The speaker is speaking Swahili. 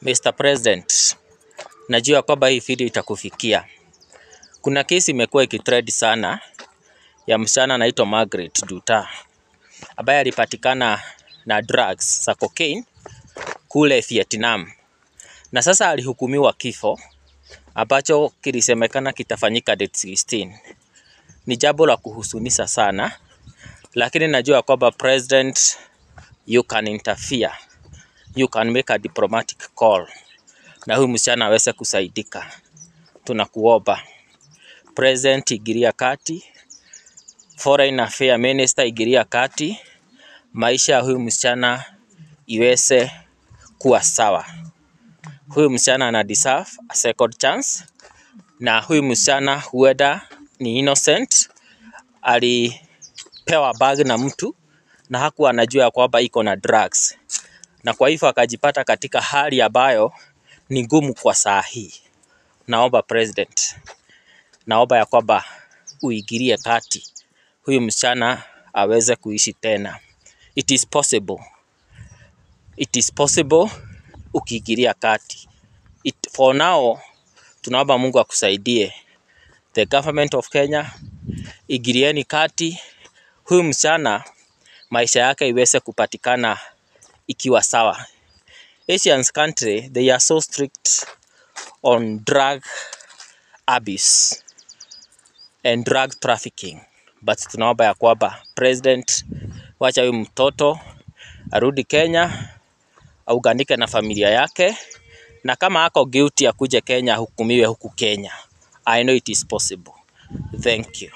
Mr. President, najua kwamba hii video itakufikia. Kuna kesi imekuwa ikitrend sana ya msichana anaitwa Margaret Nduta ambaye alipatikana na drugs za cocaine kule Vietnam. Na sasa alihukumiwa kifo ambacho kilisemekana kitafanyika date 16. Ni jambo la kuhuzunisha sana, lakini najua kwamba president, you can interfere. You can make a diplomatic call. Na huyu msichana aweze kusaidika. Tunakuomba President ingilia kati, Foreign Affairs Minister ingilia kati, maisha ya huyu msichana iweze kuwa sawa. Huyu msichana ana deserve a second chance, na huyu msichana huenda ni innocent, alipewa bag na mtu na hakuwa anajua kwamba iko na drugs, na kwa hivyo akajipata katika hali ambayo ni ngumu kwa saa hii. Naomba President, naomba ya kwamba uingilie kati, huyu msichana aweze kuishi tena. It is possible. It is possible ukiingilia kati. For now, tunaomba Mungu akusaidie. The government of Kenya, ingilieni kati, huyu msichana maisha yake iweze kupatikana ikiwa sawa. Asian country, they are so strict on drug abuse and drug trafficking. But tunaomba ya kwamba President, wacha huyu mtoto arudi Kenya, aunganike na familia yake, na kama ako guilty akuje Kenya hukumiwe huku Kenya. I know it is possible. Thank you.